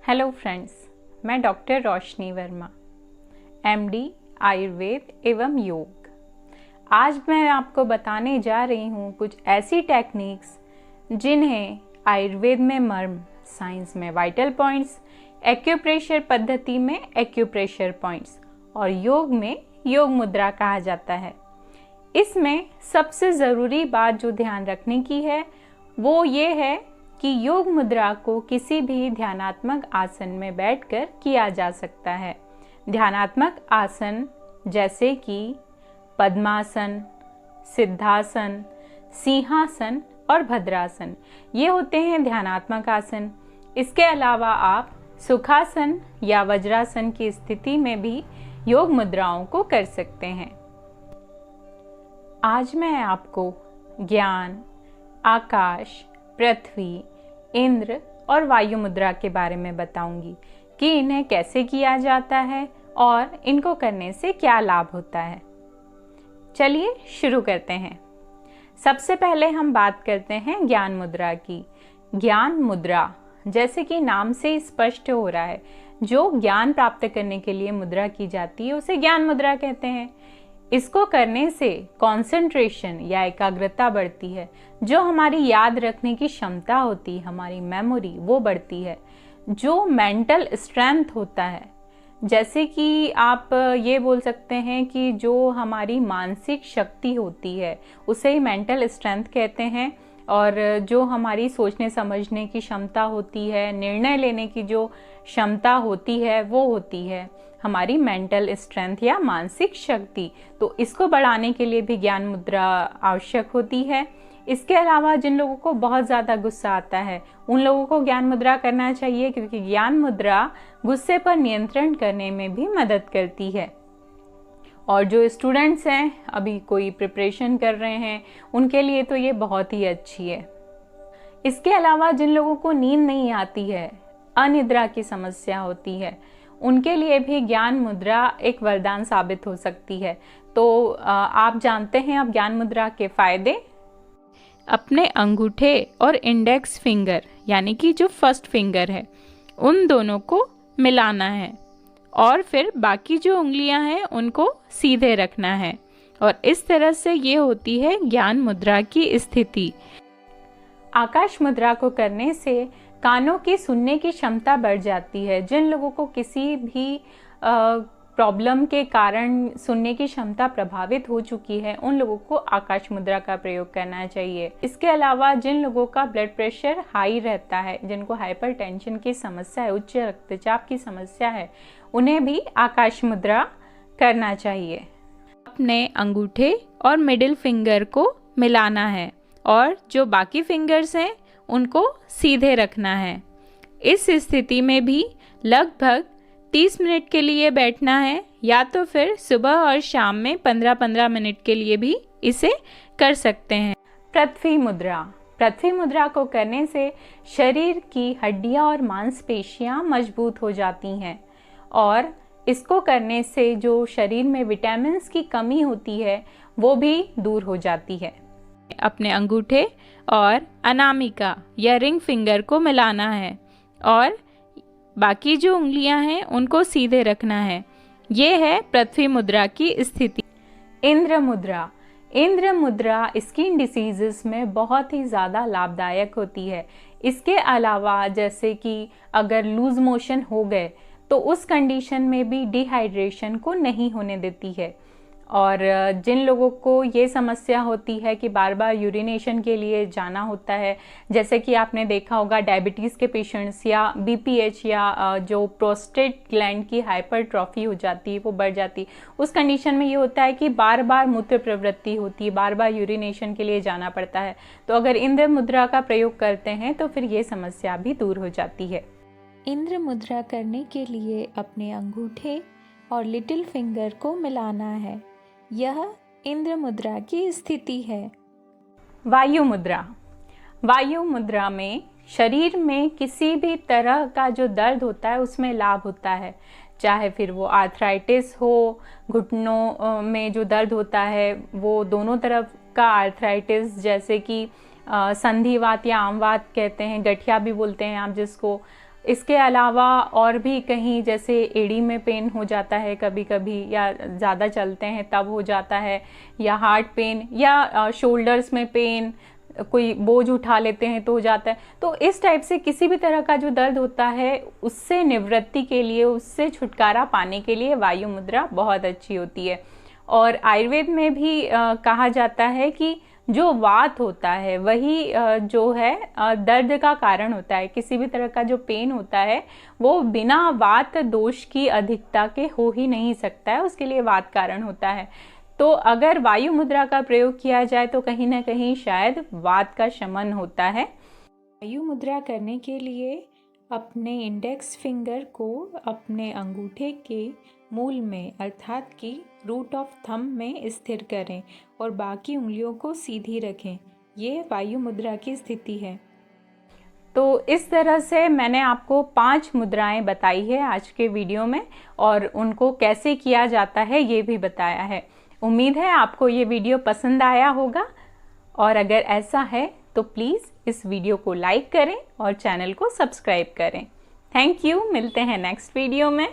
Hello friends, मैं doctor रोशनी Verma, MD Ayurveda एवं योग। आज मैं आपको बताने जा रही हूँ कुछ ऐसी टेक्निक्स जिन्हें आयुर्वेद में मर्म, साइंस में वाइटल पॉइंट्स, एक्यूप्रेशर पद्धति में एक्यूप्रेशर पॉइंट्स और योग में योग मुद्रा कहा जाता है। इसमें सबसे ज़रूरी बात जो ध्यान रखने की है वो ये है कि योग मुद्रा को किसी भी ध्यानात्मक आसन में बैठकर किया जा सकता है। ध्यानात्मक आसन जैसे कि पद्मासन, सिद्धासन, सिंहासन और भद्रासन, ये होते हैं ध्यानात्मक आसन। इसके अलावा आप सुखासन या वज्रासन की स्थिति में भी योग मुद्राओं को कर सकते हैं। आज मैं आपको ज्ञान, आकाश, पृथ्वी, इंद्र और वायु मुद्रा के बारे में बताऊंगी कि इन्हें कैसे किया जाता है और इनको करने से क्या लाभ होता है। चलिए शुरू करते हैं। सबसे पहले हम बात करते हैं ज्ञान मुद्रा की। ज्ञान मुद्रा, जैसे कि नाम से स्पष्ट हो रहा है, जो ज्ञान प्राप्त करने के लिए मुद्रा की जाती है उसे ज्ञान मुद्रा कहते हैं। इसको करने से कंसंट्रेशन या एकाग्रता बढ़ती है, जो हमारी याद रखने की क्षमता होती है, हमारी मेमोरी, वो बढ़ती है। जो मेंटल स्ट्रेंथ होता है, जैसे कि आप ये बोल सकते हैं कि जो हमारी मानसिक शक्ति होती है उसे ही मेंटल स्ट्रेंथ कहते हैं। और जो हमारी सोचने समझने की क्षमता होती है, निर्णय लेने की जो क्षमता होती है, वो होती है हमारी मेंटल स्ट्रेंथ या मानसिक शक्ति। तो इसको बढ़ाने के लिए भी ज्ञान मुद्रा आवश्यक होती है। इसके अलावा जिन लोगों को बहुत ज़्यादा गुस्सा आता है उन लोगों को ज्ञान मुद्रा करना चाहिए, क्योंकि ज्ञान मुद्रा गुस्से पर नियंत्रण करने में भी मदद करती है। और जो स्टूडेंट्स हैं, अभी कोई प्रिपरेशन कर रहे हैं, उनके लिए तो ये बहुत ही अच्छी है। इसके अलावा जिन लोगों को नींद नहीं आती है, अनिद्रा की समस्या होती है, उनके लिए भी ज्ञान मुद्रा एक वरदान साबित हो सकती है। तो आप जानते हैं अब ज्ञान मुद्रा के फायदे। अपने अंगूठे और इंडेक्स फिंगर, यानी कि जो फर्स्ट फिंगर है, उन दोनों को मिलाना है और फिर बाकी जो उंगलियां हैं उनको सीधे रखना है। और इस तरह से ये होती है ज्ञान मुद्रा की स्थिति। आकाश मुद्रा को करने से कानों की सुनने की क्षमता बढ़ जाती है। जिन लोगों को किसी भी प्रॉब्लम के कारण सुनने की क्षमता प्रभावित हो चुकी है, उन लोगों को आकाश मुद्रा का प्रयोग करना चाहिए। इसके अलावा जिन लोगों का ब्लड प्रेशर हाई रहता है, जिनको हाइपरटेंशन की समस्या है, उच्च रक्तचाप की समस्या है, उन्हें भी आकाश मुद्रा करना चाहिए। अपने अंगूठे और मिडिल फिंगर को मिलाना है और जो बाकी फिंगर्स हैं उनको सीधे रखना है। इस स्थिति में भी लगभग 30 मिनट के लिए बैठना है, या तो फिर सुबह और शाम में 15-15 मिनट के लिए भी इसे कर सकते हैं। पृथ्वी मुद्रा। पृथ्वी मुद्रा को करने से शरीर की हड्डियां और मांसपेशियां मजबूत हो जाती हैं और इसको करने से जो शरीर में विटामिन्स की कमी होती है वो भी दूर हो जाती है। अपने अंगूठे और अनामिका या रिंग फिंगर को मिलाना है और बाकी जो उंगलियां हैं उनको सीधे रखना है। ये है पृथ्वी मुद्रा की स्थिति। इंद्र मुद्रा। इंद्र मुद्रा स्किन डिसीजेस में बहुत ही ज़्यादा लाभदायक होती है। इसके अलावा जैसे कि अगर लूज मोशन हो गए तो उस कंडीशन में भी डिहाइड्रेशन को नहीं होने देती है। और जिन लोगों को ये समस्या होती है कि बार बार यूरिनेशन के लिए जाना होता है, जैसे कि आपने देखा होगा डायबिटीज़ के पेशेंट्स या बीपीएच या जो प्रोस्टेट ग्लैंड की हाइपरट्रॉफी हो जाती है, वो बढ़ जाती है, उस कंडीशन में ये होता है कि बार बार मूत्र प्रवृत्ति होती है, बार बार यूरिनेशन के लिए जाना पड़ता है। तो अगर इंद्र मुद्रा का प्रयोग करते हैं तो फिर ये समस्या भी दूर हो जाती है। इंद्र मुद्रा करने के लिए अपने अंगूठे और लिटिल फिंगर को मिलाना है। यह इंद्र मुद्रा की स्थिति है। वायु मुद्रा। वायु मुद्रा में शरीर में किसी भी तरह का जो दर्द होता है उसमें लाभ होता है, चाहे फिर वो आर्थराइटिस हो, घुटनों में जो दर्द होता है वो दोनों तरफ का आर्थराइटिस, जैसे कि संधिवात या आमवात कहते हैं, गठिया भी बोलते हैं आप जिसको, इसके अलावा और भी कहीं जैसे एड़ी में पेन हो जाता है कभी कभी, या ज़्यादा चलते हैं तब हो जाता है, या हार्ट पेन, या शोल्डर्स में पेन, कोई बोझ उठा लेते हैं तो हो जाता है। तो इस टाइप से किसी भी तरह का जो दर्द होता है उससे निवृत्ति के लिए, उससे छुटकारा पाने के लिए वायु मुद्रा बहुत अच्छी होती है। और आयुर्वेद में भी कहा जाता है कि जो वात होता है वही जो है दर्द का कारण होता है। किसी भी तरह का जो पेन होता है वो बिना वात दोष की अधिकता के हो ही नहीं सकता है, उसके लिए वात कारण होता है। तो अगर वायु मुद्रा का प्रयोग किया जाए तो कहीं ना कहीं शायद वात का शमन होता है। वायु मुद्रा करने के लिए अपने इंडेक्स फिंगर को अपने अंगूठे के मूल में अर्थात कि रूट ऑफ थंब में स्थिर करें और बाकी उंगलियों को सीधी रखें। ये वायु मुद्रा की स्थिति है। तो इस तरह से मैंने आपको 5 मुद्राएं बताई है आज के वीडियो में, और उनको कैसे किया जाता है ये भी बताया है। उम्मीद है आपको ये वीडियो पसंद आया होगा, और अगर ऐसा है तो प्लीज़ इस वीडियो को लाइक करें और चैनल को सब्सक्राइब करें। थैंक यू, मिलते हैं नेक्स्ट वीडियो में।